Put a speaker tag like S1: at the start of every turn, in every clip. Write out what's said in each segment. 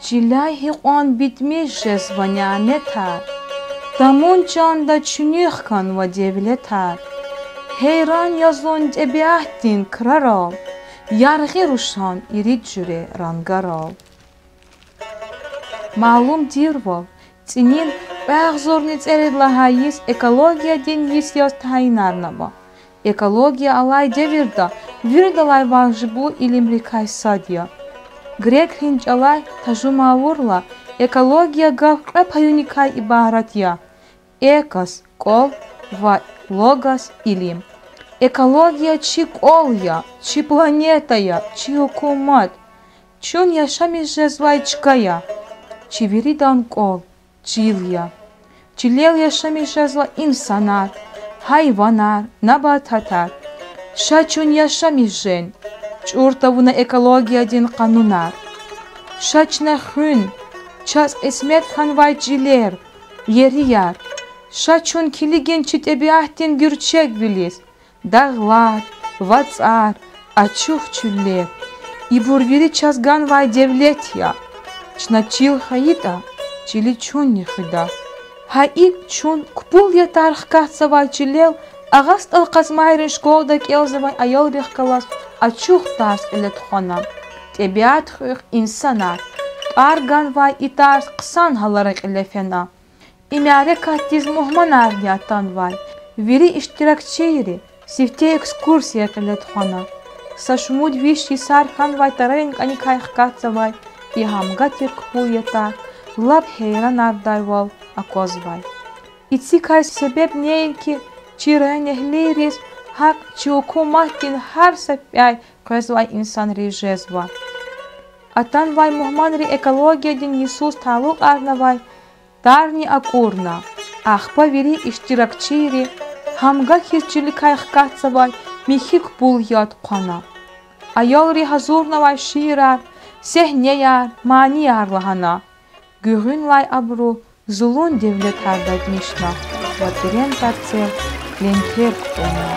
S1: Жилай хиқон битмише звонянетар. Тамон чанда чуніх кан ва девлетар. Хейран язон тебяхтин крарал. Ярғи рушан ирид журе рангарал. Малум дирвал. Цинин бәғзорни цередлахайис экология ден есияс тайнарнаба. Экология алай девирда, вирдалай вағжибу илимрикай садия. Грек хинч алай тажумавурла, экология гавкра паюникай ибаратия. Экас, кол, ва логас илим. Экология чи коля, чи планетая, чи окумат. Чун яшами жезвайчкая, чи виридан кол, чилия. Чилел яшами жезла инсанар, хайванар, набататар. Шачун яшами жен, чуртавуна экология дин канунар. Шачна хун, час эсмет ханвай жилер, ерияр. Шачун килиген читебиахтин гюрчек вилис. Дағлар, вацар, ачух чуллер. И бурвири чазган вай девлетия. Чна чил хаита, чили чун не хида. Хаик чун кпул я тархкатса вай чилел, агаст алқазмайрин школда келзавай аял бехкалас, ачух тарс элет хонам. Тебиат хуих инсанар. Арган вай и тарс қсан халарак элефена. Имяре каттиз мухманар ятан вай. Вири иштиракчири. Сифте экскурсия келет хона. Сашмуд виши сархан вай тарен ани кайхкатса вай. И хамга тиркпул ята. Лаб хейран ардайвал акозвай. Ици кай себеб нейки чирен эхлирис хак чиокумахтин хар сапяй кэзвай инсан режезва. Атан вай мухманри экология дин Иисус талук арнавай. Дарни акурна. Ахпа вири иштиракчири. Хамга хизчили кайхкатсавай михик бул яд қана. Аялри хазурнавай ширар, сехнеяр, манияр лахана. Гүгін лай абру, зулун девлет хардад мишна. Ватерен тарцел, лентер ктона.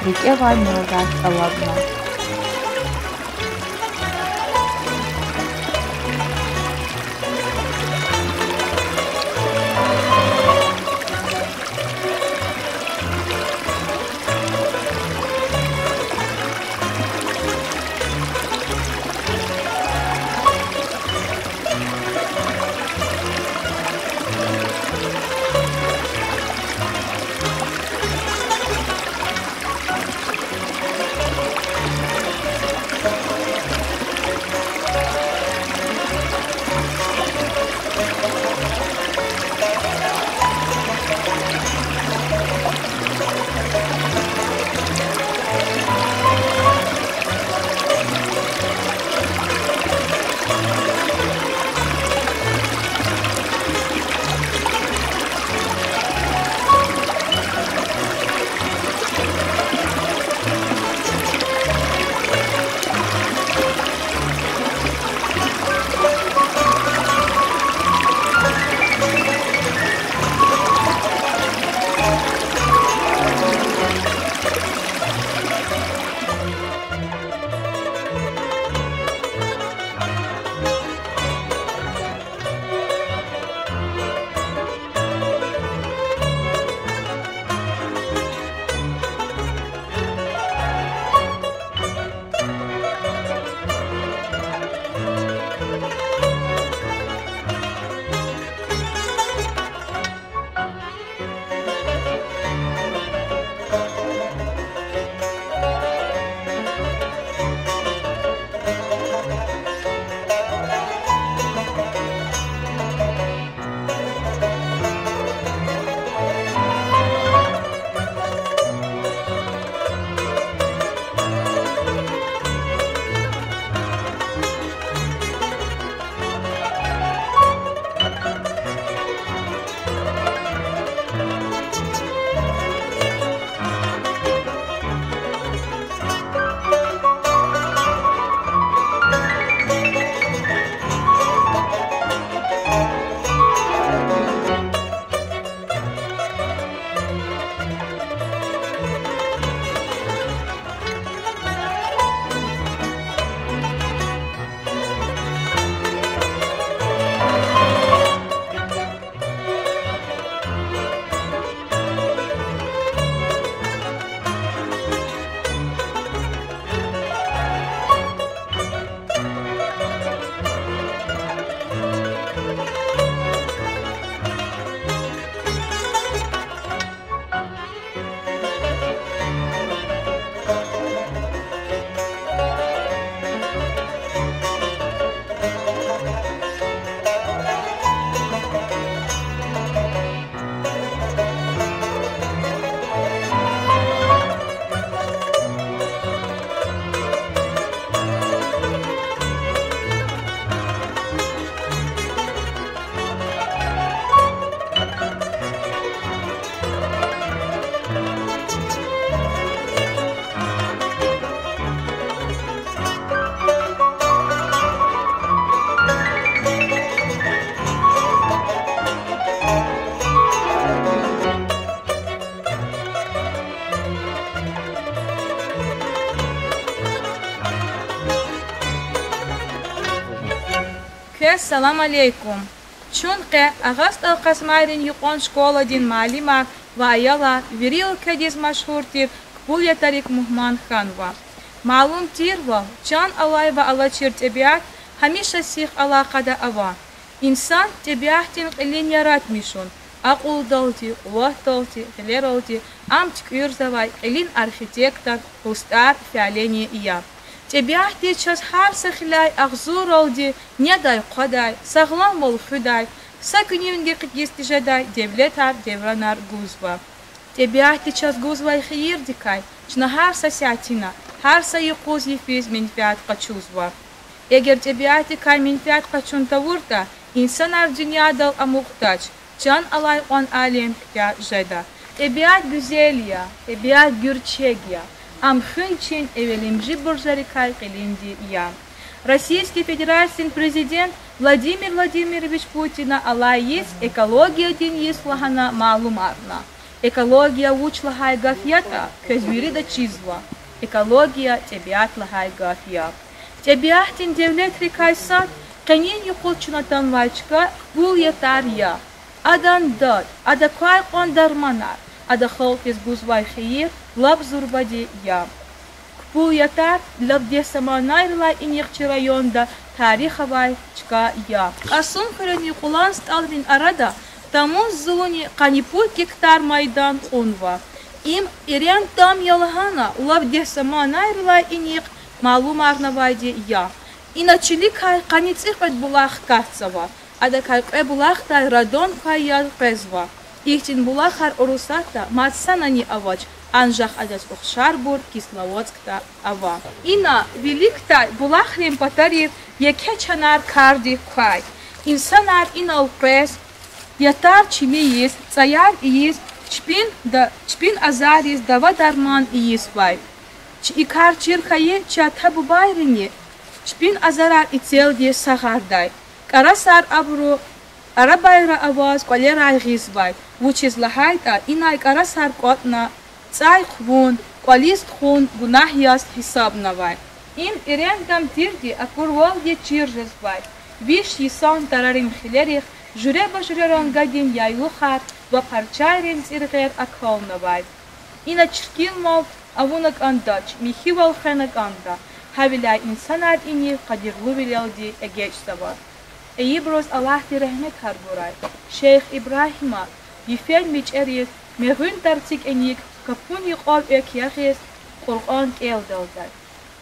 S1: Рике вай мыргат аладна. Кес салам алейкум. Чунке агаст алқасмайрин юқон школа дин малима ва аяла вирил кадис машхуртир кпуля тарик мухман ханва. Малум тирва, чан алай ва ала чир тебиат, хамиша сих алақада ава. Инсан тебиатин қилин ярат мишун. Ақул далти, уах далти, хилералти, амтик юрзавай, қилин архитектор, устар, фиолени ия. Тебиахти час хар сахилай, ахзур алди, не дай қадай, сағлам бол худай, сакунивнге қидисти жадай, девлетар, девранар гузва. Тебиахти час гузвай хиирдикай, чна хар сасятина, хар са юқуз ефиз менфиат қачузва. Егер тебиахти кай менфиат қачун тавурта, инсан ар дюнядал амухтач, чан алай он алем ктя жеда. Тебиат гюзелия, тебиат гюрчегия. Амхынчин эвелимжи буржарикай килинди я. Российский федеральный президент Владимир Владимирович Путина алай есть экология дин есть лагана малумарна. Экология уч лагай гафьята, кэзвирида чизва. Экология тебиат лагай гафья. Тебиатин девлет рекай сад, канин юкулчунатан вачка, бул ятарья. Адан дад, адакай он дарманар. Ада халкис гузвай хиир, лаб зурбади я. Кпул ятар, лаб десама найрла иньякчи районда, тарихавай чка я. Асум хрени кулан сталдин арада, тамун зуни канипу гектар майдан унва. Им ирян там ялгана, лаб десама найрла иньяк малум арнавайди я. Иначили кай каницихват булах кацава, ада кай булах тай радон кай пезва. Ихтин булахар орусата матсанани авач, анжах адас ухшарбур кисловодскта ава. Ина великтай булахрим патарир якечанар карди кай. Инсанар инал прес, ятар чили есть, цаяр есть, чпин азар есть, дава дарман есть вай. Икар чирхае чатабу байрине, чпин азарар и цел де сахардай. Карасар абру арабайра аваз квалерай гизбай. Вучиз лахайта инай карасар котна цай хвун квалист хун гунахияс хисабнавай. Ин ирендам тирди акурвалди чиржезбай. Виш исан тарарим хилерих журеба журерон гадин яйлухар ва парчайрин зиргер акхолнавай. Ина чиркин мов авунак андач михивал хенак анда. Хавилай инсанар ини кадирлу вилялди эгечсавар. Эйброс Аллах ди рахмет харбурай. Шейх Ибрахима Ефель мичерит, мегун тартик эник, капуни қол экияхес, Қур'ан келдалдай.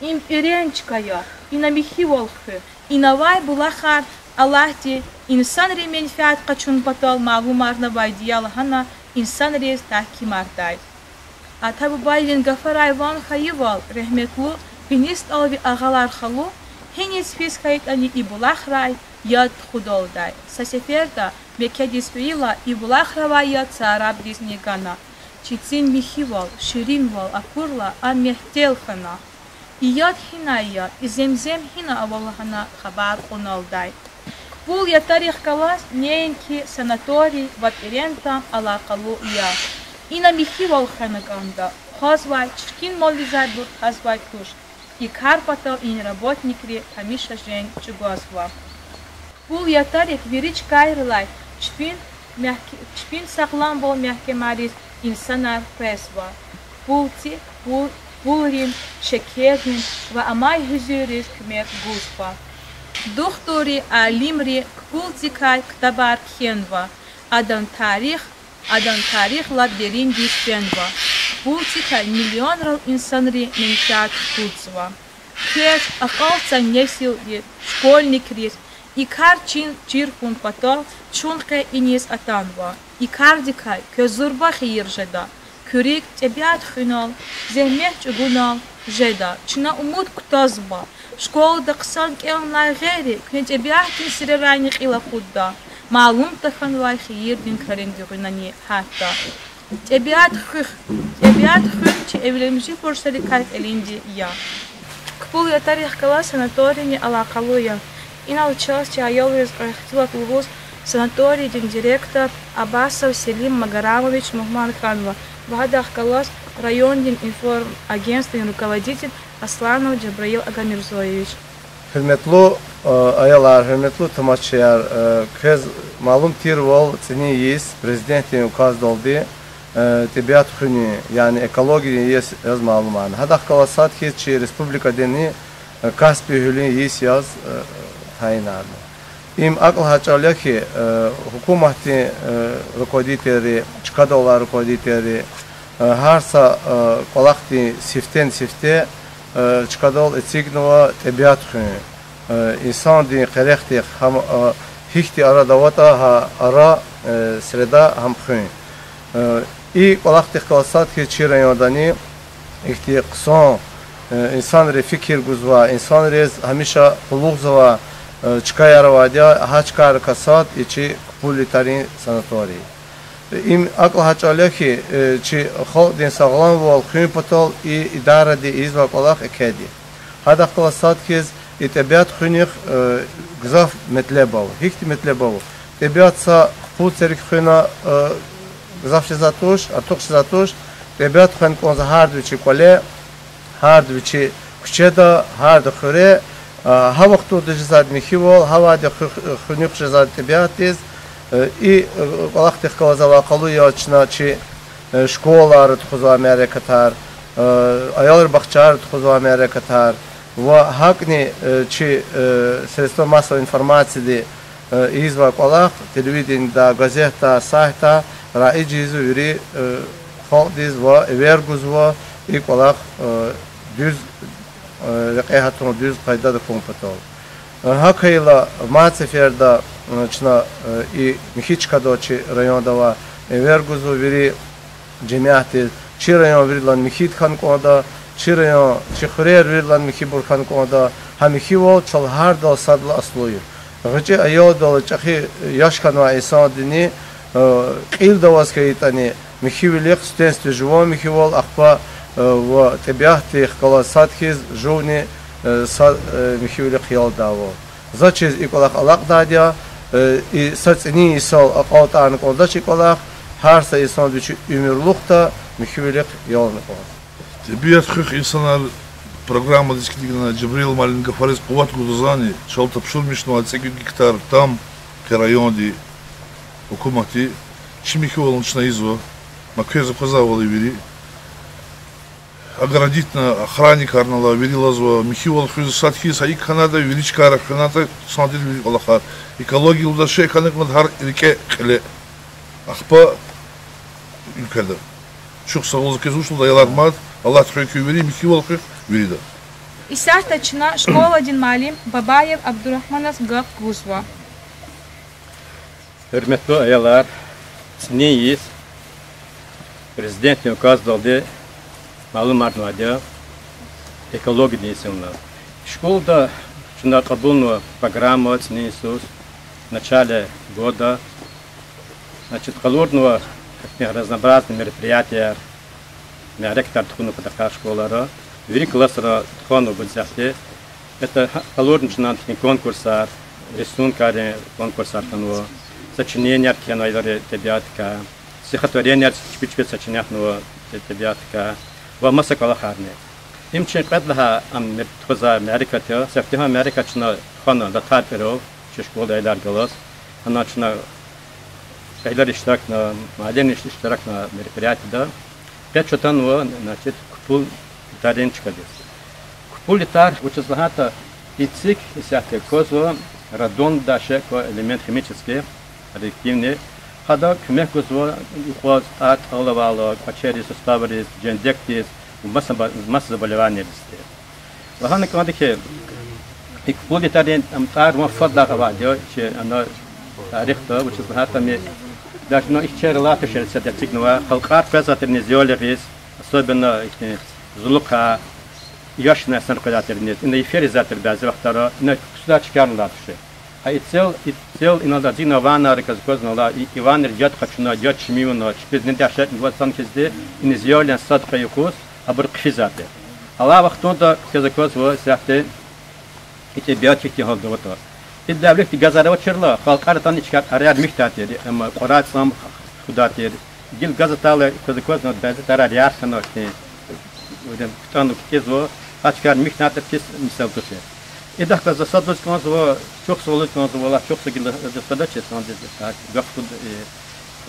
S1: Им иренчкая, ина михи волхы, инавай булахар, Аллахти, инсан ремень фиат качун патал магумарна байдиялхана, инсан рез тахкимардай. Атабу байлин гафарай ван хаивал, рахметлу, бенист алви агалар халу, хенис фис хайт ани и булахрай, яд худолдай. Сасеферда, Мекедисвила и булахрава яд сараб дизнигана. Чицин михивал, ширинвал, акурла, а мехтелхана. И яд хиная, и земзем хина авалхана хабар уналдай. Кпул я тарих калас, неенки санаторий, вапирента, алакалу я. И на михивал ханаганда, хазвай, чкин молизай бур, хазвай туш. И карпатал, и работникри, хамиша жень, чугасва. Кпул я тарих вирич кайрлай, чпин саглам бол мягкемарис инсанар пресва. Пулти, пулрин, шекерин, ва амай хюзюрис кмер гуспа. Духтури алимри кпултикай ктабар хенва. Адан тарих ладберин диспенва. Пултикай миллион рал инсанри менчат куцва. Кеш акалца несил школьник рис. Икар чиркун патал, чунке инис атанва. Икар дикай, кёзурба хииржеда. Кюрик тебят хинал, зехмех чугунал, жеда. Чина умут ктазба. Школа даксан кеонлай гери, кне тебятин сирерайних ила худда. Малум таханвай хиирдин карендюгинани хатта. Тебят хых, чи эвлемжи форсали кайт элинди я. Кпул я тарих кала санаторини алакалуя. И на участие Айовис Рахтила Кулгус санаторий директор Абасов Селим Магарамович Мухман Ханва. Вадах Калас район информагентства и руководитель Асланов Джабраил Агамирзоевич.
S2: Hürmetli ayalar, hürmetli tamaşaçılar, kız malum tir vol seni yiyiz, prezidentin ukaz doldu. Tabiat hünü yani ekoloji yaz maluman. Hadak kalasat hiç Respublika deni Kaspi hülün yiyiz yaz hayinarlı. İm akıl haçalya ki hükümeti rukovodители, çıkadolar rukovodители, harsa kolakti siften sifte çıkadol etsiknova tabiat hünü. İnsan din kırıktı ham hikti ara davata ha ara sırada ham hünü. İ kolakti kalasat ki çirayodani ihti kıson insan re fikir guzva, insan re hamisha pulugzva çıkayarvadya haçkar kasat içi kulitarin sanatori. İm akıl haçalya ki çi xalq din sağlam vol xün patol idare de izva kolak ekedi. Hada kalasat kiz tabiat xünik gzaf metlebav, hikti metlebav. Tabiat sa pul serik xüna gzaf şizatuş, artuk şizatuş. Tabiat xün konza hardu çi kole, hardu çi küçeda, hardu xure. Ha vaktu dejizad mihivol, hava de xünik şizad tabiatiz. И колахтих калазала калуя чна чи школалар тхуза Америкатар, аялар бахчар тхуза Америкатар, ва хакни чи средства массовой информации изва колах телевидение да газета сайта раиджизу юри халдиз ва вергузва и колах düz рекеhatun düz kayda da kompatol. Hakayla Мацеферда чна и Михичка дочи район дава Вергузу вери джемяти чи район вирлан Михит хан кода чи район чи хурер вирлан Михибур хан кода хамихиво чал хар дал садла аслуй гачи аё дал чахи яш ханва исан дини қил давас кайтани Михивилек стенстве живо Михивол ахпа в табиахти хкаласат хиз жуни Михивилек хиял даво зачиз иколах алак дадя и сацни исал акалтарны колдачи колах харса исан бичи умерлухта Михивилек ялны колах.
S3: Табиат хых инсанар программа дискидигна Джабрил Маленко Фарис Куват Гудузани шалта пшурмишну ацеки гектар там райони окумати Чимихивол начна изво макеза казавали вири оградить на охранник арнала вирилазва Михивол Хюзасатхи Саик Канада Величкара Канада Сандил Аллахар экология удаше канек мадхар рике хле ахпа ülkede çok sağlık kezuşlu da yalarmad Allah tükü veri Mihivol Хюз вирида.
S1: Исартачна школа дин малим Бабаев Абдурахманас Гак Гузва.
S4: Hürmetli ayalar, siniyiz. Президент указ далды малым арнадя экология дейсіңлі. Школда шында қабылны программа снисус в начале года. Значит, калурного разнообразные мероприятия ректор тхуну патака школара. Вери классера тхуну бенсахте. Это калурничный конкурсар, рисункари конкурсар тану, сочинения археологии табиатка, стихотворения чпичпет сочинятного табиатка. ومسا كلاخارني يمكن قد لها أم تخزا أمريكا تيا سفتها أمريكا شنا خنا دكتور برو شكول إدار جلس أنا شنا إدار اشتراكنا معلن اشتراكنا مريكات ده كتشتان و نشيت كبول تارين شكديس كبول تار وتشلهاتا يتسك يسافر كوزو радон даше ко элемент химический реактивный هذا كمية كوزو يخوض آت أولوالو كشري سستابريس جندكتيس ومس заболевания листы. وهنا كمان كه يقول تارين أمطار مفضل غواديو شيء أنا تاريخ ده وشوف هذا مي لكنه إشتري لا تشتري سدتك نوا خلقات فزات النزيوليس особенно زلقة ياشنا سنقدات النت إن يفرز ذات الباز وقتها إن كسر شكارن لا تشتري Цел иногда дина вана реказгозна Иван рядят хачуна рядят шмивна чпез не дашет вот сам кезде инизиолен садка юкус абр кхизате ала вахтонда кезакоз во сахте ите биотик ти холдовато иддавлек ти газара черла халкартан ичкар аряд михтате ама qurат сам худате гил газатала кезакозна базе тара ряхна те удем ктану кезо ачкар михтате кис мисалтусе И да, за садочек назва, чок солод назва, чок сагил задача сандез. Гахуд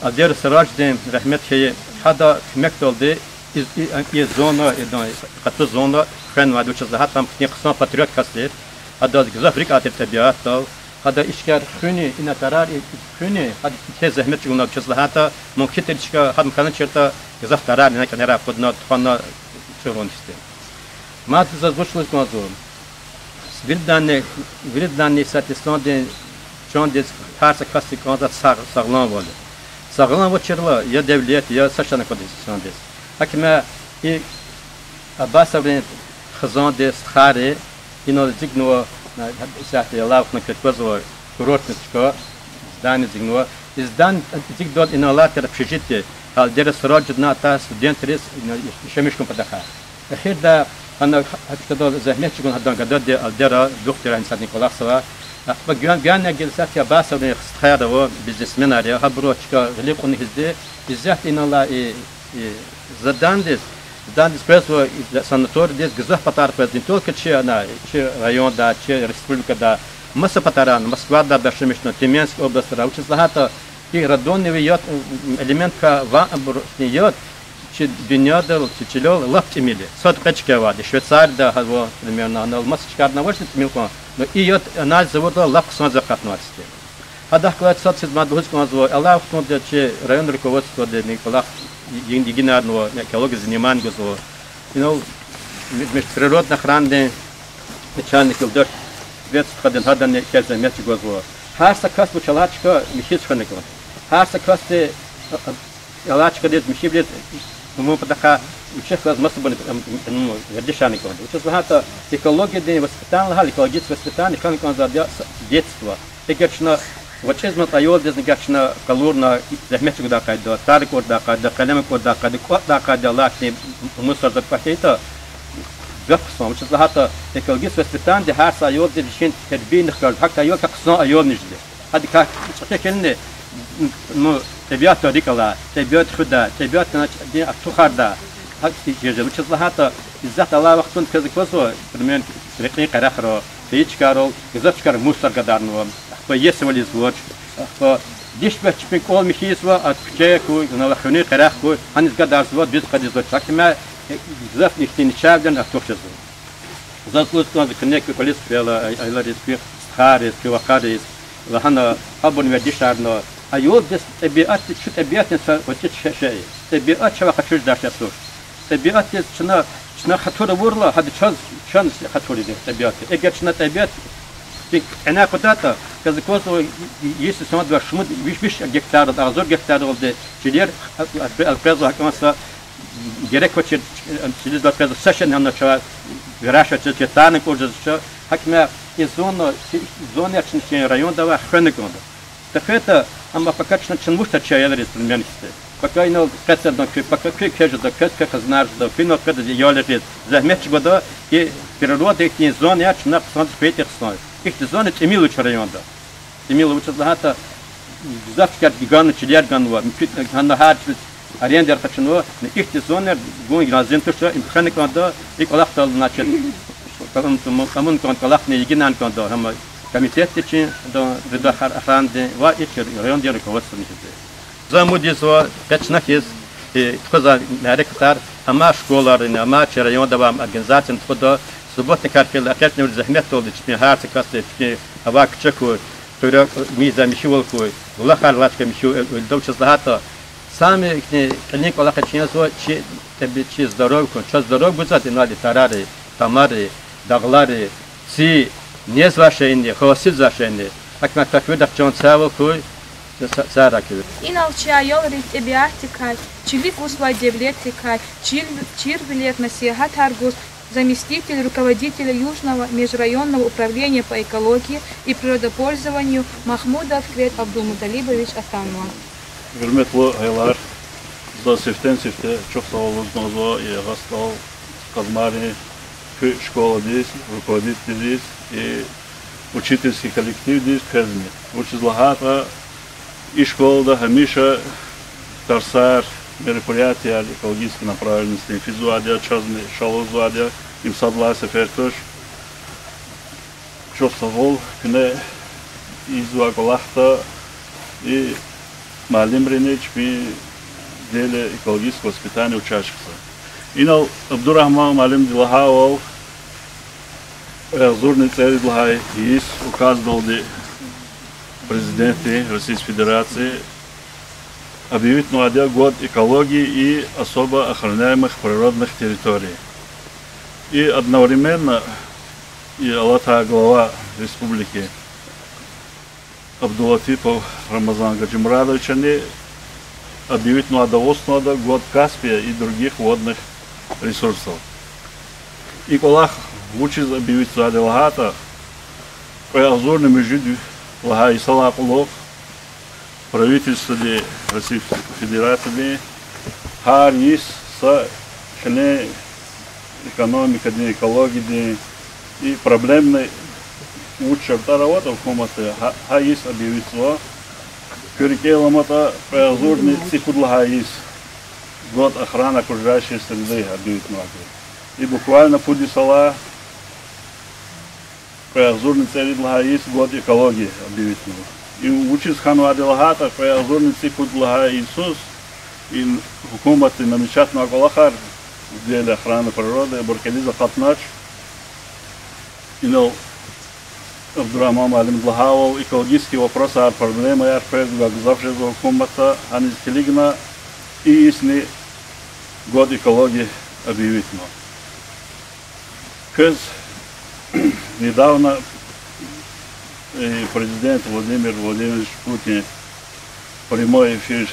S4: Адер Сараджден рахмет хе хада мектолде из зона идан кату зона хан ваду чазлахат там нексан патриот кастет. Хада гзафрик атет табиат هذا إشكال خوني إن ترار خوني هذا كذا زحمة يقولنا بشزلهاتا ممكن تريشكا هذا مكان شرطة جزاف ترار لأنك نرى خدنا تخنا شغلون تستي ما تزوج لك مازوم ولدان ساتستان دين شون ديس هارس كاستي كذا سغلان ولا سغلان وشرلا يا دوليات يا سشنا كذا شون ديس حكما أباسا خزان ديس خاري إنه زينوا ساعة الله وقنا كتوزوا كروتنشكا زدان زينوا زدان زيك دول إن الله ترى بشجتة هال درس راجدنا تا ستودنت ريس يشمشكم بدخل أخير ده أنا هتدول زحمة تكون هدان قدر ده الدرا دكتور إنسان نيكولاس سوا أخبار جانا جلسات يا باس ولا خيار هو بزنسمن عليه هبروش كا غليب قني هزده إزاي إن الله زدان ديس Dan ispresso sanator des gzah patar prezident только че на че район да че республика да маса патаран Москва да башемишно Тюменская область раучит лахата и радонный вият элемент ка ва абросният че днядал чечелел лаптимили сот качкава де Швейцария да хаво примерно на масчкар на вошит милко но и ят анализ завода лапсан закатнуасте хада клад сот сидма духского зво Аллах смотрит че район руководство де Николах Егинарного экологии занимания государства. Международная охрана начальник Илдаш ветсходен хадан кельза мети государства. Харса каст учалачка михицханикон. Харса касте алачка дед михиблет мы подака учех раз массу были вердишаникон. Учеслахата экология день воспитания, экологическое воспитание, каникон за детство. Эгерчна вот сейчас мы тайол здесь негашно калурна захмечу да кайда тарик орда кайда калем орда кайда кот да кайда лашни мусор да пакета гапсом вот сейчас экологическое воспитание har sayol здесь шин тербин хал хак айол как сно айол нижде хadi как чекенне ну табиат рикала табиат худа табиат на тухарда хак тиже вот сейчас иззат Allah вақтун казакосо примерно рекни карахро фичкаро газачкар мусор гадарно если вы лезут, то дешевле чипик ол михисва от чеку на лахуни карахку, они сгадают вот без кадизот. Так мы зав них не чавден, а то что за. Заслуж он коннект полис пела, айларис пих, харис, кивахарис, лахана абон ведишарно. А йод здесь табиат чуть табиатница вот эти шеи. Табиат чего хочу дать я слуш. Табиат чна хатура ворла, хад чан хатури табиат. Эгер чна табиат أنا كتاتا كذا كوسو يسوع سمعت بشمود بيش جكتار أغزور جكتار ولد شدير البريزو هكذا جريك وشيد شديد البريزو سيشن هنا شو غراشة شيء ثاني كورجز شو هكما إزون يشين شين رايون ده وخنك عنده تخيل أما فكرت شن مشتري شيء يدرس بالمناسبة пока ино кацерно пока кеже да каска казнар да фино када ялет захмеч года и природа их не зоны я на посмотреть петер сной их зоны эмилу районда эмилу участвовата завтра гиган чилер ганва на харч арендер тачно их зоны гон гразен то что имханик года и колахтал значит камун колахне егинан года хама комитет için до редахар ахранде ва ичер райондер руководство Замудисва печнахис и тхоза наректар ама школарыны ама район давам организацияны тхода субботный карфел опять не захмет толды чпи харцы касты чпи авак чеку турек миза мишулку лахар лачка мишу доча злата сами кне клиник лаха чинсо чи тебе чи здоровку час здоров будет и надо тарары тамары даглары си не звашение хосил звашение как на так выдав чон цавку
S1: Иналча йолрит эбиатикай, чилик усла девлетикай, чир билет насиахат Аргус, заместитель руководителя Южного межрайонного управления по экологии и природопользованию Махмудов Квет Абдулмуталибович Атанова.
S5: Hürmetli aylar, da siften çok sağ olun и гастал Казмари, школа здесь, руководитель здесь и учительский коллектив здесь, Казни. Очень злагата и школа Хамиша, Тарсар, мероприятия экологической направленности, физуадия, частный шалозуадия, им согласие фертош. чувствовал, кне изуа голахта и малим ренеч при деле экологического воспитания учащихся. Инал Абдурахман малим дилахавал Азурный царь Длахай есть указ долди президенты Российской Федерации объявить новый год экологии и особо охраняемых природных территорий. И одновременно и Аллата глава республики Абдулатипов Рамазан Гаджимрадович объявить новый год Каспия и других водных ресурсов. И колах учит объявить сады лагата, азурный между лага и салакулов, правительство Российской Федерации, хар есть с члены экономика, экологии и проблемной учат работа в комнате, ха есть объявить сва, кюрикеламата азурный цифуд лага есть год охраны окружающей среды объявить новый. И буквально пуди сала Азурный царь Длага есть год экологии объявить. И учит хану Аделагата, Азурный царь Длага Иисус, и хукумат и намечат на Агалахар в деле охраны природы, Буркализа Хатнач, и на Абдурахман Алим Длагавал, экологические вопросы, а проблемы, я завжди за хукумата, а не стилигна, и если год экологии объявить. Недавно президент Владимир Владимирович Путин в прямой эфир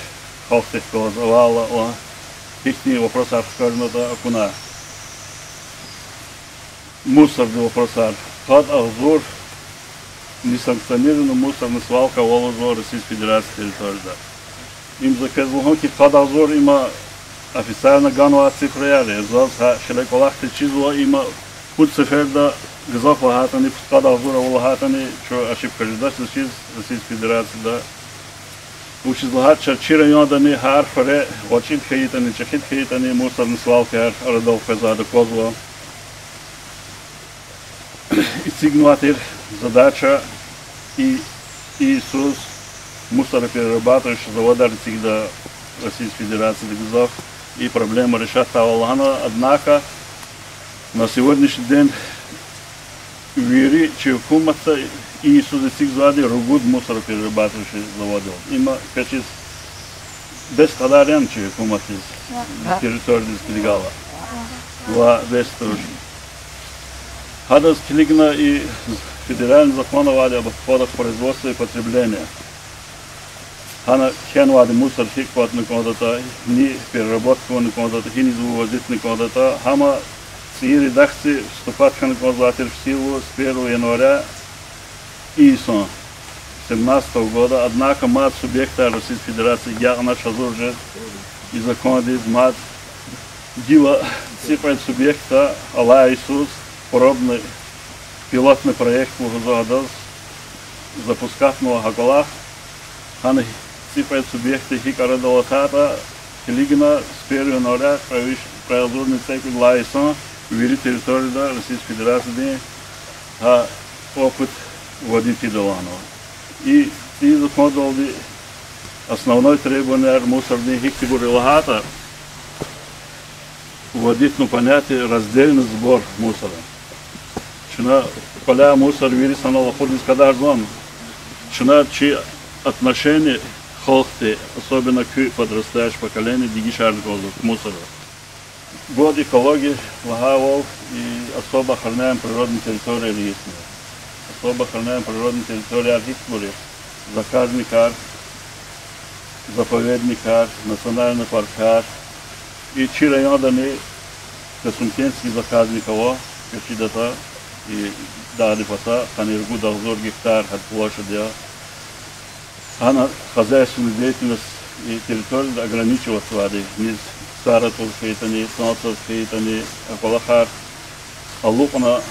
S5: Халстых голосовал о технических вопросах, скажем, это окуна. Мусорный вопросах. Хад Ахзур несанкционированный мусорный свалка Волозо Российской Федерации территории. Им заказывал, что Хад Ахзур има официально гануа цифры, за шелеколахты чизуа има путь циферда Газов лагатани, Хад Ахзура лагатани, что ошибка ждать Российской Федерации, да. Учит лагат, что чи районы хар фаре, вачит хаитани, чахит хаитани, мусорный свалки хар, родов казада козла. И сигнуатир задача и Иисус мусороперерабатывающий завода всегда Российской Федерации Газов и проблема решат Тавалана, однако на сегодняшний день вери, че хумата и Иисус заводи ругуд мусороперерабатывающий заводы. Има качис без тадарян, че хумата территории Скилигала. Ва без тоже. Хадас Килигна и федеральный закон об отходах производства и потребления. Хана хенвади мусор хикват на кодата, ни переработку на кодата, ни завозить на кодата. Хама ці редакции вступат на кодата в силу с 1 января 2017 года. Однако мат субъекта Российской Федерации я наш азурже и законы мат дила цифры субъекта Аллах Иисус подобный пилотный проект Лугазадас запускав на Хагалах, хана цифры субъекты Хикарадалатата, Хилигина с 1 января производный цикл Лайсон ввели территорию Российской Федерации, а опыт водителя Доланова. И тези законодали основной требование мусорных хиктибури лагата вводить на понятие раздельный сбор мусора. Чина поля мусор вирисана лаходный скадар зон. Чина чи отношение холхты, особенно к подрастающему поколению, дигишарных к мусору. Год экологии лагавол и особо охраняем природные территории лесные. Особо охраняем природные территории архитектуры. Заказный кар, заповедный кар, национальный парк кар. И чи районы Касумкенский заказник кого, качидата и дали пота, ханиргу дахзор гектар от площади. Она хозяйственную деятельность и территорию ограничивать воды. Низ Саратов хейтани, Снотов хейтани, Аквалахар, Алупана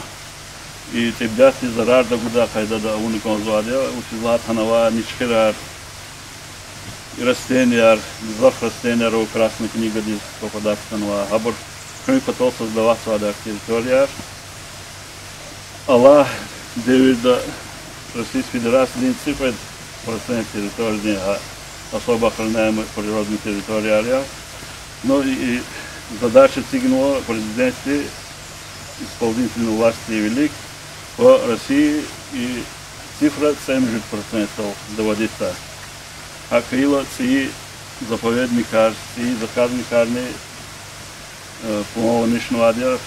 S5: и Тебдяти зарарда гуда хайдада уникон звадя, учизлат ханава ничхирар и растения, зах растения, красная книга дис попадать ханава, хабур. Кроме потом создавать своя территория. Аллах devirde Российской Федерации не цифрит процент территории, а особо охраняемых природных территорий. Но и задача сигнала президента исполнительной власти велик по России и цифра 70% доводится. А крила ці заповедникар, ці заказникарни планованных вадя,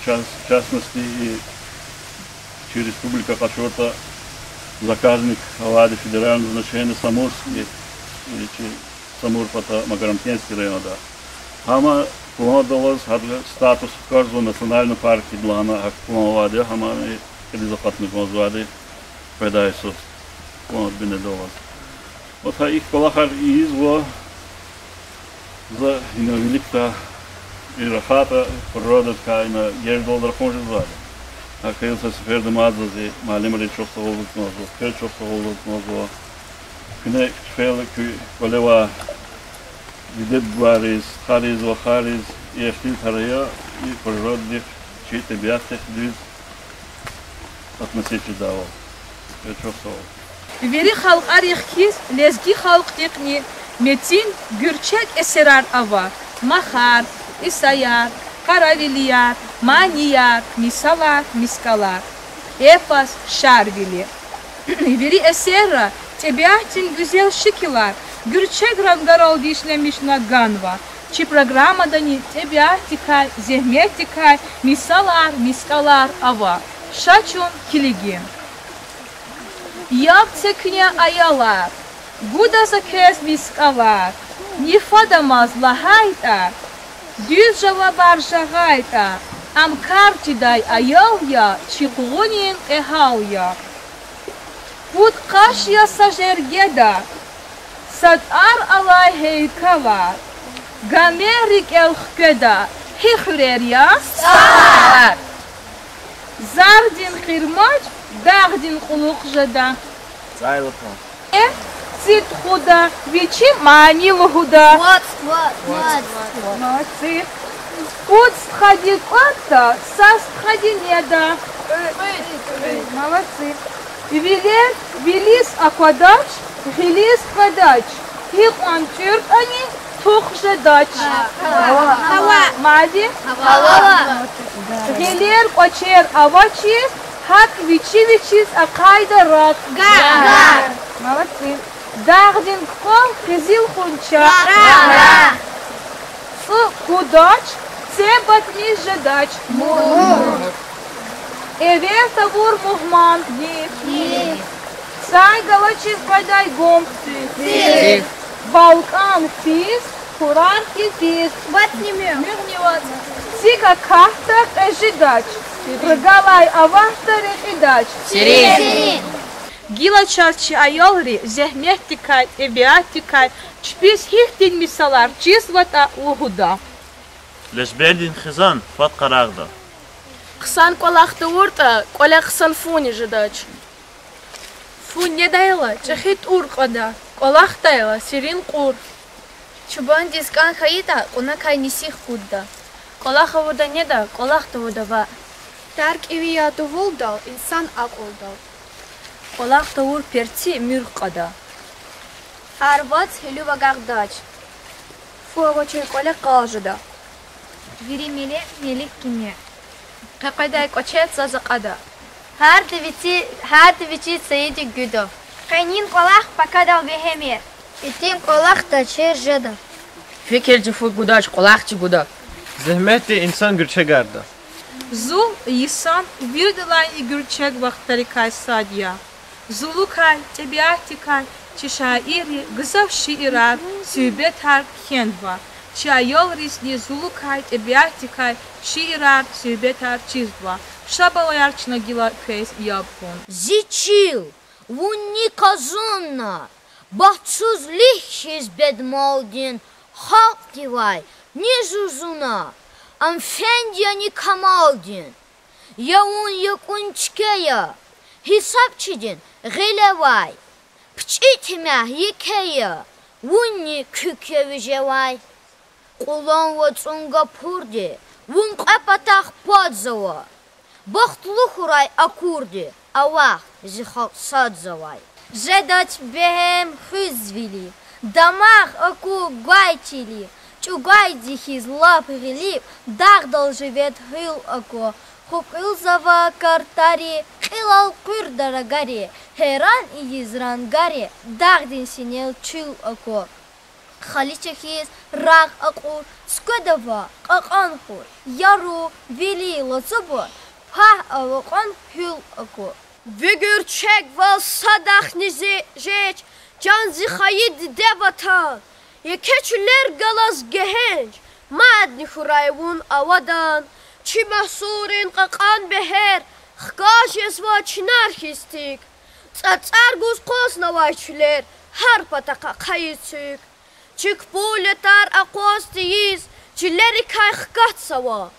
S5: в частности и через Республика Кашорта заказник вады федерального значения Самурский или Самур пата Магарамкентский район. Хама планодалось статус каждого национального парка для нас плановадя, хама или захватных возвады предайсов планод бенедолос. Вот их колахар и изво за великта и рахата природа на $1 хуже звали. А когда се ферда мазази, малим речов саволут нозо, перчов саволут нозо, кне феле ки колева видет барис, хариз вахариз, и эхтил тарая и природных чьи-то бястых двиз относительно давал. Перчов саволут.
S1: Veri halk arıqkiz, lezgi halk tekni, metin, gürçek eserar ava, mahar, isayar, karaviliyar, maniyar, misalar, miskalar, epas, şarvili. Veri esera, tebiatin güzel şikilar, gürçek rangaral dişlemiş na ganva, çi programada ni tebiatikay, zehmetikay, misalar, miskalar ava, şaçun kiligin. Yaptıknya ayalar, gudasa kez miskalar, nifadamaz lahayta, düz javabar jagayta, am kartiday ayalya, çikunin ehalya. Put kaşya sajergeda, satar alay heykalar, gamerik elhkeda, hihreryas, sar. Zardin khirmaç, Дагдин хулукжада.
S2: Зайлка.
S1: Цит худа, вечи манил худа.
S6: Вот.
S1: Молодцы. Пуд сходит отта, сас сходи неда. Молодцы. Велис аквадач, велис квадач. Их он тюрк они, тухжадач. Мади. Велер очер авачи. Хак вичи акайда рак. Гар. Молодцы. Дагдин кол хизил хунча. С кудач, це батни жадач. Эвер тавур мухман. Цай галачиз байдай гом. Балкан физ, Kur'an физ. Сика кахтак эжидач. Прыгалай авахтаре идач.
S6: Сирин.
S1: Гила чарчи айолри, зехмехтикай, эбиатикай, чпис хихтин мисалар, чизвата лугуда.
S7: Лешбердин хизан, фат карагда.
S8: Ксан колахты урта, коля ксан фуни жидач. Фун не дайла, чахит уркада, колахтайла, сирин кур.
S6: Чубан дискан хаита, кунакай нисих кудда.
S8: Колаха вода не да, колахта водава.
S6: Тарк ивияту волдал, инсан акулдал.
S8: Колахта ур перци миркада.
S6: Арвац хилюва гардач.
S8: Фуагочи коля кажда.
S6: Вири мелик кине.
S8: Какайдай кочет зазакада.
S6: Хардвичи саиди гудов. Хайнин колах покадал вехемер. Итим колахта чержеда.
S9: Fikirci fu gudaç kolakçı guda.
S7: Zehmeti insan gürçe garda.
S1: Зул исан вирдалай и гюрчек вахтарикай садья. Зулукай, тебиатикай, чишаири, гзавши ирар, сюбетар хендва. Чайол рисни зулукай, тебиатикай, шиирар, сюбетар чиздва. Шабалаярчна гила кейс ябхун.
S10: Зичил, вунни казунна, бахцуз лихшиз бедмалдин, халк дивай, низузуна. Амфендия не камалдин, яун якунчкея, хисапчидин гелевай, пчитмя екея, вунни кюкевижевай, кулан вацунга пурди, вун капатах падзава, бахтлухурай акурди, авах жихал садзавай. Жедач бехем хузвили, дамах аку гайчили, чугайдихиз лаприлип, дагдал живет хил аку. Хукил зава картари, хилал курдарагари, херан и изрангари, дагдин синел чил аку. Халичахиз раг акур, скудава, аканхур, яру, вили лацубур, пах авакан хил аку. Вигюрчек вал садах низи жеч, джанзи хаид дебата, якечулер галас гехенж, мадни хурайвун авадан, چی محصورین قاقان بهر خکاش اسوا چنار خیستیک ترگوز قوس نوایچلر هر پتاقا قایتیک چیک پولتار اقواس دیز چلری کای خکات سوا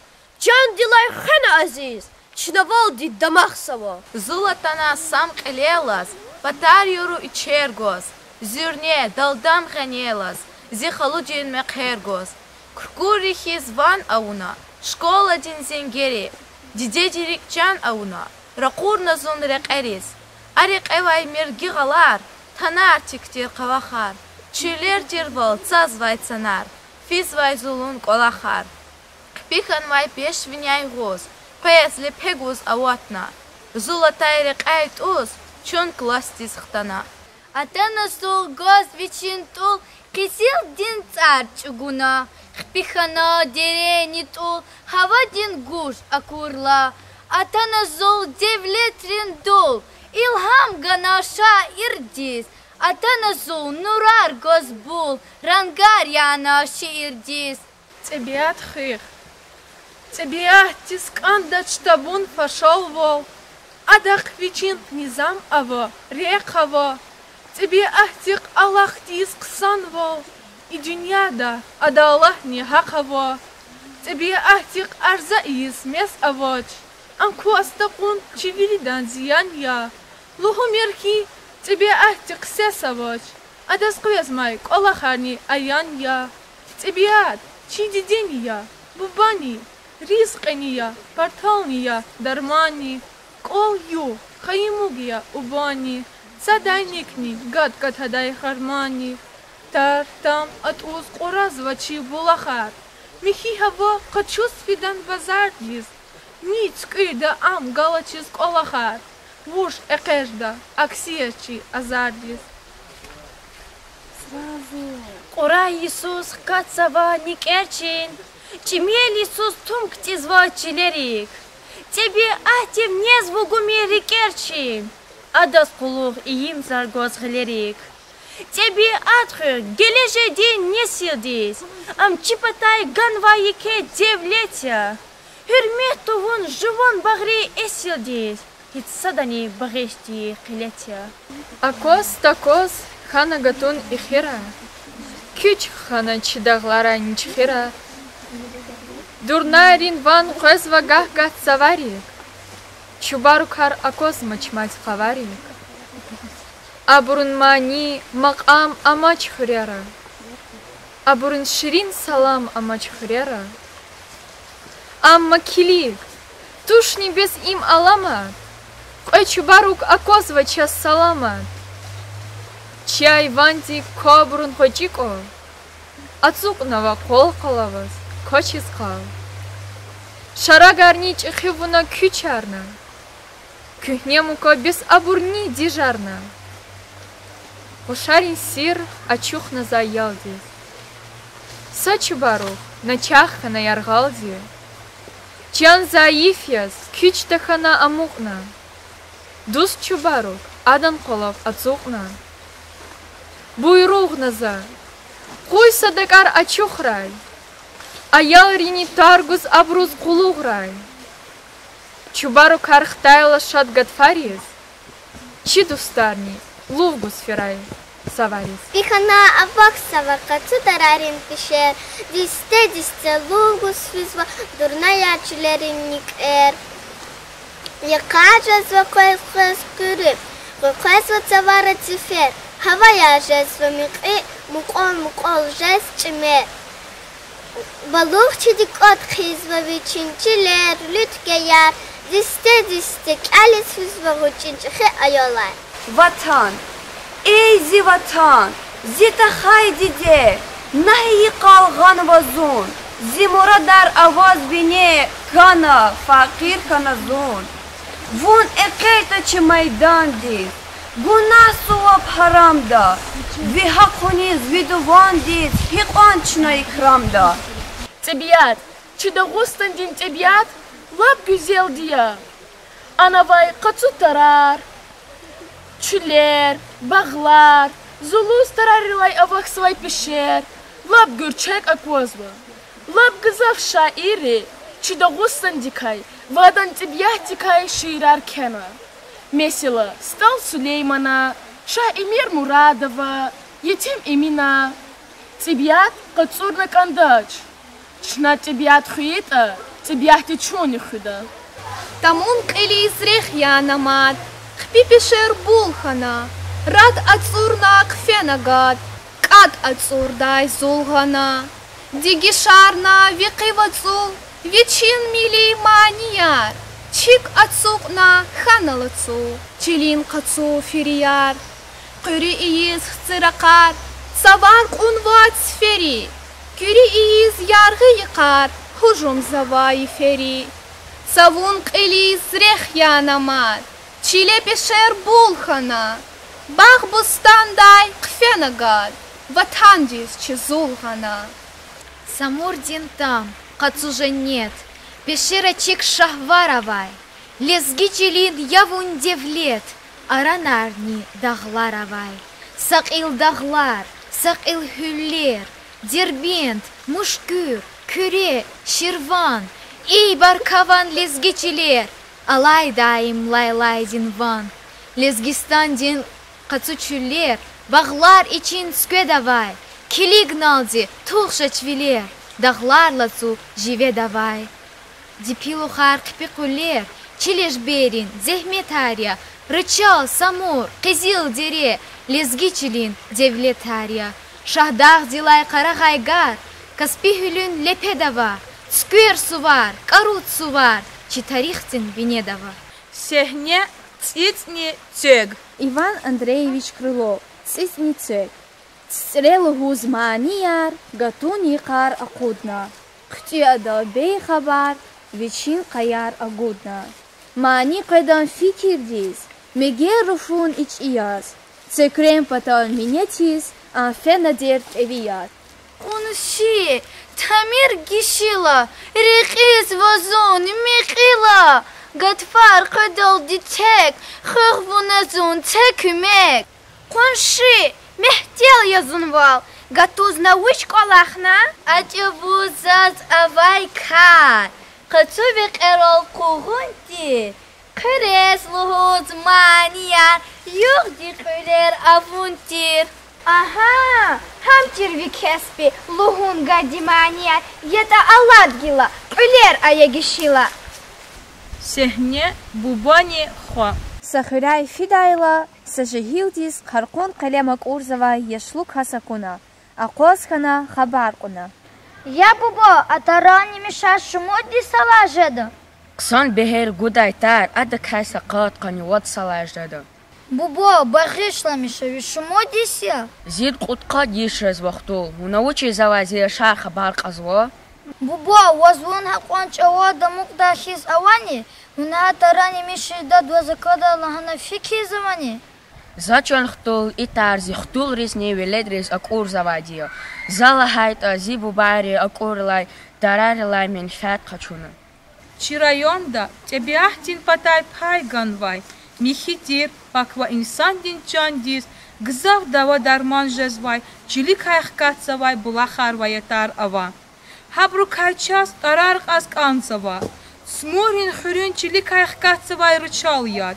S10: جان دیلای خن عزیز چنوال دی دماغ سوا
S8: زولتانا سام قلیلاز پتاریورو ایچرگوز زورنه دلدام خنیلاز زی خلوجین مقهرگوز کرکوری خیزوان اونا Школа динзенгери, дидедирик чан ауна, ракур назун рек эрис, арик эвай мирги галар, танар тиктир кавахар, чилер дирбал цазвай цанар, физвай зулун колахар. Пихан вай пеш виняй гоз, пэсли пегуз аватна, зулатай рек айт уз, чун кластис хтана.
S10: Атана сул гоз вичин тул, кисил дин цар чугуна. Пихана дерени тул, хава дин гуш акурла, атана зол девлетрин дол, илхам ганаша ирдис, атана зол нурар гозбул, рангар янаши ирдис.
S8: Тебиат хих, тебиат тисканда чтабун фашол вол, адах вичин низам аво, рекаво, тебиат тик Аллах тиск сан вол. И дюняда, ада Аллах не хакаво. Тебе ахтик арза из мес авоч. Анку астакун чивиридан зиян я. Луху мерки тебе ахтик сес авоч. Ада сквезмай колахани аян я. Тебе ад чидидень я. Бубани, ризкани я, партални я, дармани. Кол ю, хаимугия убани. Садайникни, гад катадай хармани. Тар там от уз уразвачи булахар. Михи хава качус фидан базардиз. Ниц кыда ам галачиз колахар. Вуш экежда аксиячи азардиз.
S10: Ура Иисус кацава никерчин. Чемел Иисус тумктизва чилерик. Тебе ахтив незвугуми рикерчин. Адас кулух иим заргоз глерик. Тебе атхыр, гележе день не силдис, ам чипатай ганва яке девлетя. Хюрмету вон живон багри эсилдис, хит садани багешти килетя.
S8: Акос такос хана гатун ихира, кюч хана чидаглара ничхира. Дурнарин ван хозва гах саварик, чубарукар акос мачмать хаварик. Абурун мани макам амач хряра. Абурун ширин салам амач хряра. Ам макилик, туш небес им алама. Кочубарук акозва час салама. Чай ванди кобрун хочико. Ацукнава кол калавас, кочискал. Шарагарнич хивуна кючарна. Кюхнемука без абурни дижарна. Ушарин сир ачухна за ялди. Сачубарух начахха на яргалди. Чан за ифяс кючтахана амукна. Дус чубарух адан колов ацукна. Буйрух наза. Куй садакар ачухрай. Аял рини таргус абруз кулуграй. Чубару кархтайла шат гатфарис. Чидустарни. Лувгус ферай саварис.
S11: Пихана абаксава кацу тарарин пишер. Дисте лувгус физва дурная чулеринник Якажазва квес курib. Квесва цавара цифер. Havaya жазва миқи муқол жаз чимер. Балух чидикот хизва вичинчилер лютгеяр. Diste kəlis hüzvəğu cinçixi ayalar.
S12: Vatan, ey zi vatan, zita haydide, nahi qalğan vazun, zimura dar avaz bine, kana, fakir kana zun. Vun ekeyta çi maydan diz, guna suab haramda, vi haqquniz viduvan diz, hiqan çina ikramda.
S8: Tabiat, çidağustan din tabiat, lap güzel diye. Anavay katsu tarar, çüller, bağlar, zulus tararılay avak svay pişer, lap gürçek akvazva, lap gızav şairi, çidağustan dikay, vadan tabiat dikay şiirar kenar. Mesela Stal Süleyman'a, Şah Emir Muradova, Yetim Emina, tabiat katsurna kandaç. Şna tabiat xuyita, tabiat çuni xuda.
S13: Тамун кэли изрех янамат, хпи пешер булхана, рад ацурна кфенагат, кат ацурдай зулгана, дигишарна викивацул, вичин мили манияр, чик ацукна ханалацу, чилин кацу фирияр, кюри ииз хциракар, савар кунват сфери, кюри ииз яргы якар, хужум заваи фери. Savun qeli zrex yanamad, çile peşer bulxana, bağ bustanday qfenagad, vatancız çizulxana.
S14: Самурдин там, кац уже нет, пещера чик шахваравай, лезги челин явун девлет, аранарни дағларавай. Сақил дағлар, сақил хүллер, дербент, мушкүр, күре, ширван, ey barkavan lezgiçiler, alay daim laylay dinvan, lezgistan din kaçuçüller, bağlar için skö davay, kilig naldi tuğşa çviler, dağlarla su jive davay. Dipiluxar kipikuller, çileşberin, zehmet arya, rıçal, samur, kızıl dere, lezgiçilin devlet arya, şahdağ dilay karagaygar, kaspihülün lepe davar, Сквер сувар, карут сувар, чи тарихтин бенедова.
S1: Сехне цицни цег.
S15: Иван Андреевич Крылов, цицни цег. Црел гузманияр, гатун якар акудна. Кти адалбей хабар, вичин каяр агудна. Мани кайдан фикирдиз, меге руфун ич ияз. Цекрем патал минетиз, анфена дерт эвият.
S6: Унши, Тамир гишила, рекис вазон, микила, гатфар кадал дитек, хахвуназун текумек. Конши, мехтел язунвал, гатуз научк алахна, атевузаз авайкар, кацувик эрол кугунти, крес лугуз манияр, югди кулер авунтир. Ага, хамтирви кеспи, лугун гадимания, ета аладгила, пулер аягишила.
S1: Сехне бубани хо.
S15: Сахирай фидайла, сажигилдис каркун калемак урзава яшлук хасакуна, акозхана хабаркуна.
S6: Я бубо, атарани миша шумуди салажеду.
S9: Ксан бехер гудайтар, ада кайса кат канюват салажеду.
S6: Бубо, багишла миша, вишумудися?
S9: Зид кутка дишез вахтул, унаучи завази шарха барказво.
S6: Бубо, возвун хаконч авада мукдахиз авани, уна атарани миша да двазакада лахана фики завани.
S9: Зачон хтул и тарзи хтул рисни веледрис акур завадио. Зала хайта зибу бари акурлай, дарарилай мен фят качуна.
S1: Чи районда тебе ахтин патай пайганвай, михитир, паква инсан дин чандис, гзав дава дарман жезвай, чили кайхкатсавай булахарваятар ава. Хабру кайчас тарарк асканцава, смурин хурин чили кайхкатсавай рычал яд.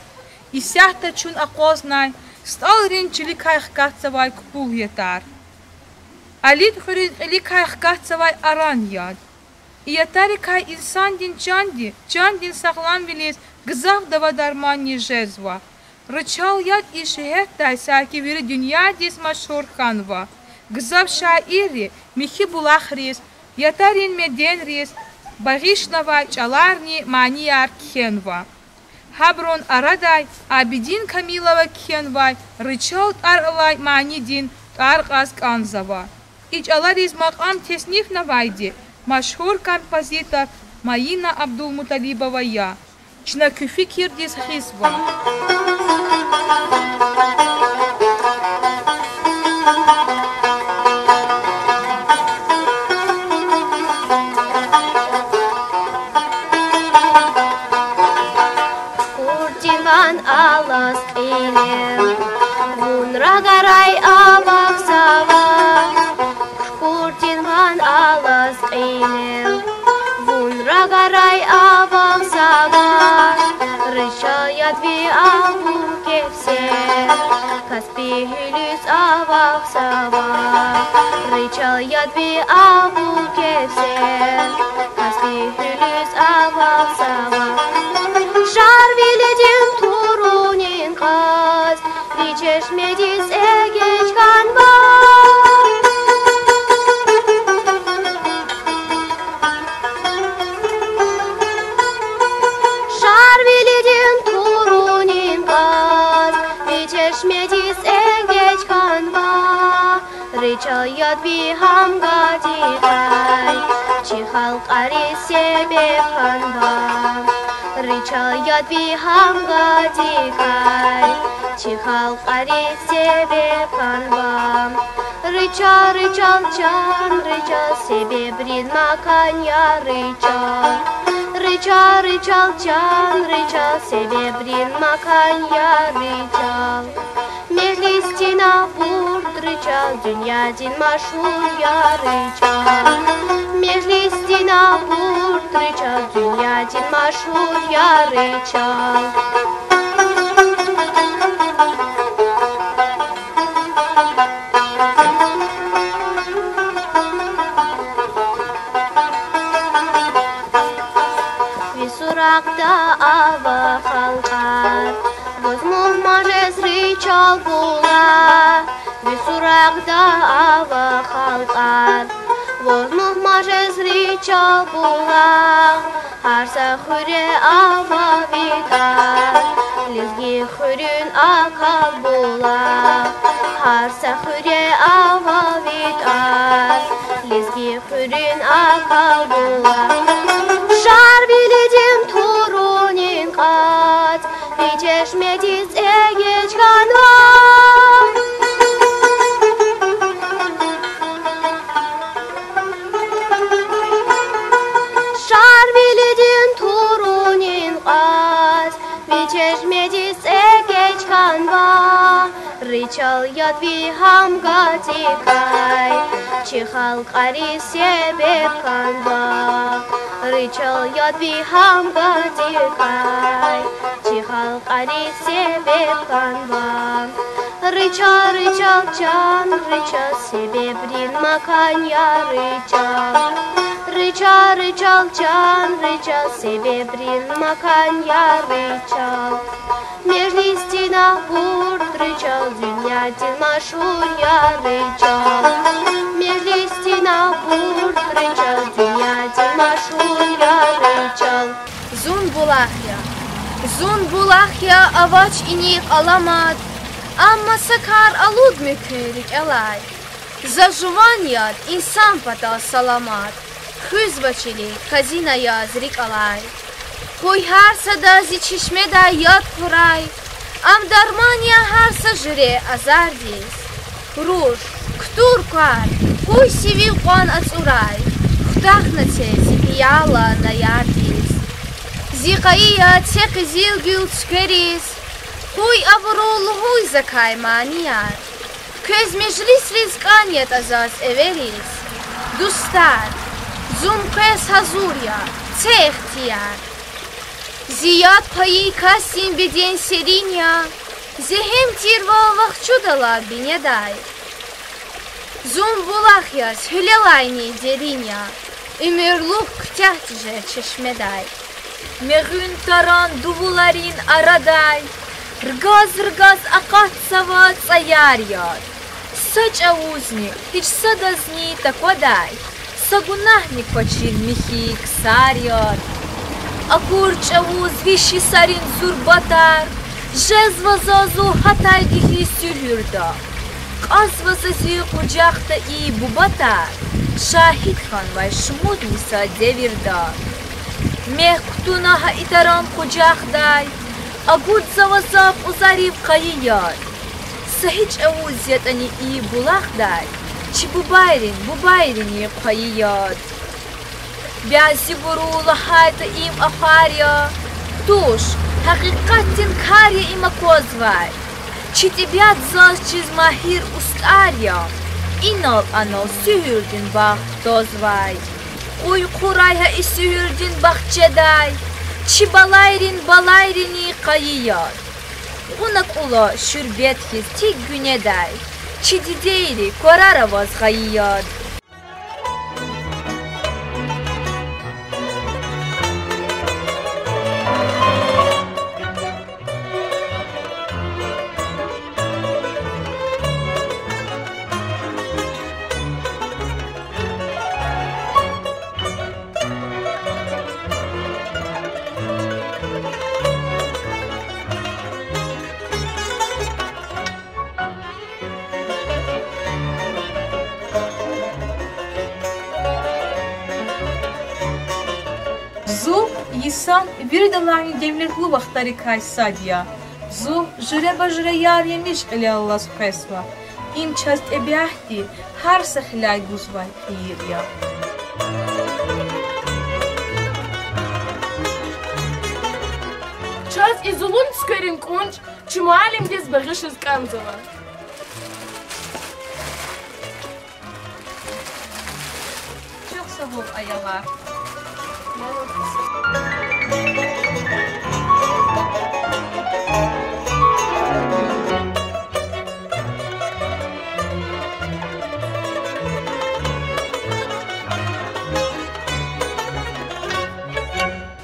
S1: Исяхта чун акознай, сталрин чили кайхкатсавай купул ятар. Алит хурин или кайхкатсавай аран яд. Иятари кай инсан дин чандин сахлам вилис, гзав дава дарман не жезва. Рычал яд и шехеттай саки вири дюня дис машур ханва. Гзав шаири, михи булах рис, ятарин меден рис, Багишнава чаларни манияр кхенва. Хаброн арадай Абидин Камилова кхенвай рычал аралай манидин аркас канзава. Ичалариз макам тесниф навайди машхур композитор Маина Абдулмуталибова я. Чнакюфи кирдис хисва.
S16: Alas eylem, vunra garay avak sava. Kurtin van alas eylem, vunra garay avak sava. Rışayat vi avu kefse, kaspi hülüs avak sava. Rışayat vi avu kefse, kaspi hülüs avak sava. Şar viledim turunin kaz, Viçeşmediz egeç kanva. Şar viledim turunin kaz, Viçeşmediz egeç kanva. Rıçayat vi hamga dikay, Çihal kari sebep kanva. Rıçayat vi hamga dikay, Çihal kari sebep kanvam. Rıça rıçal can, rıça sebebrin makan ya rıça. Rıça rıçal can, rıça sebebrin makan ya rıça. Mehlistina burd rıça, dünyadin maşhur ya rıça. Mehlistina burd rıça, dünyadin maşhur ya rıça. Visurakta ava halkar, Göz muhmajes rıçal bular. Visurakta ava halkar, Göz muhmajes rıçal bular. Harsa hüre ava vitar, Lizgi hürün akal bular. Harsa hüre ava vitar, Lizgi hürün akal bular. Şar biledim turunin kat, Viçeşmediz egeç kanva. Şar biledim turunin kat, Viçeşmediz egeç kanva. Rıçal yad vi hamga dikay, Çihal kari sebep kanva. Rıçal yad vi hamga dikay, Çihal kari sebep kanva. Rıça rıçal can, rıça sebebrin makan ya rıça. Rıça rıçal can, rıça sebebrin makan ya rıça. Mehlistina burd rıçal, dünyadin maşhur ya rıça. Mehlistina burd rıçal, dünyadin maşhur ya rıça.
S14: Zun bulahya avaç inik alamad, Amma sakar alud mükürük elay. Zajvaniyat insan pata salamat, Hüzvaçili kazina yazrik alay. Koy her sadazi çişme da yad kuray, Am darmanya her sajire azardis. Ruş, ktur kar, koy sivil kwan atsuray, Htahnace zipiyala na yardis. Zikaiya tek zil gül tükeris, Huy avrol huy zakay maniyar, Köz meclis rizkaniyet azaz everis. Dustar, zum köz hazurya, te ihtiyar. Ziyad payı kasim beden serinya, Zehem tirva vakçudala bineday. Zum bulahyas hülelayni derinya, Ömürluk ktahtıca çeşmeday.
S1: Мегын таран дувуларин арадай, Ргаз акат сава цаярьят. Сач аузни, тич садазни таквадай,
S10: Сагунахник почин михи ксарьот. Акурч авуз виши сарин зурбатар. Жезва зазу хатайгихи сюлюрда. Казва зази куджахта и бубатар. Шахид хан вай шмуд миса девирда. Мех ктунаха итарам куджахдай. Агуд завазав узарив кайяд. Сахич авузет они и булахдай. Чи бубайрин и кайяд. Бязи буру лахайта им ахария. Туш, хакикатин кария им акозвай. Чи тебя заз чиз махир устария. Инал анал sühürdün bak dozvay. Uykurayha isühürdün bak ceday. Çi balayrini kayıyar. Unak ula şürbet his tek güneday. Çi dideyri korara vaz kayıyar.
S1: Зу исан вирдалани демлеклу вахтари кайсадия. Зу жре яр емиш эли Аллах спесва. Им часть эбяхти хар сахляй гузвай ирия.
S8: Часть изулун скорин кунч, чумалим без багыш из Канзова.
S1: Çok sağ ol ayalar.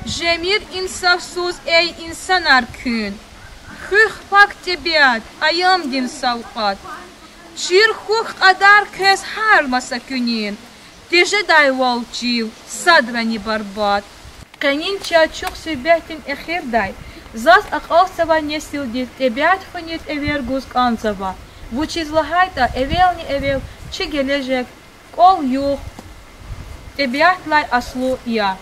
S1: Жемир инсавсуз эй инсанар күн. Хых пак тебят, аям дин салпат. Чир хух адар кэс хар маса күнин. Теже дай волчил, садрани барбат. Канин чачук сюбехтин эхирдай. Зас акалсава несилдит, тебят фанит эвергус канцава. Вучизлагайта эвел чи гележек, кол юх. Тебят лай аслу я.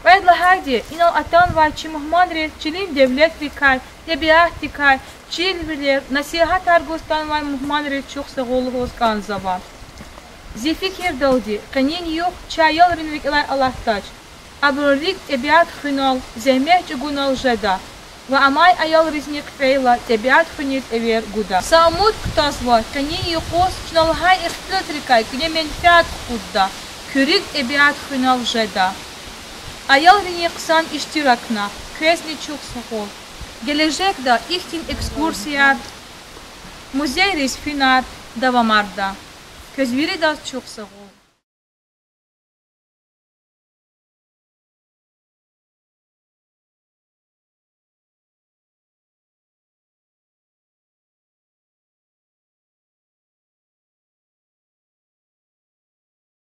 S1: Ведлагайди, инал атан вай чи мухманри, чилин девлет викай, тебят тикай, чил вилер, насихат аргустан вай мухманри чук сагулгус канцава. Зификер далди, канин юх чаял ринвик илай Аллахтач. Аброрик тебят хинал, земех чугунал жеда. Ва амай аял ризник фейла, тебят хинит эвер гуда. Саамут ктасва, канин юхос чналхай ихтлетрикай, кнемен фят худда. Кюрик тебят хинал жеда. Аял ринник сан иштиракна, кресни чук сахол. Gelecekda ihtin ekskursiyar, muzey resfinar davamarda. Közviri da çok sağ ol.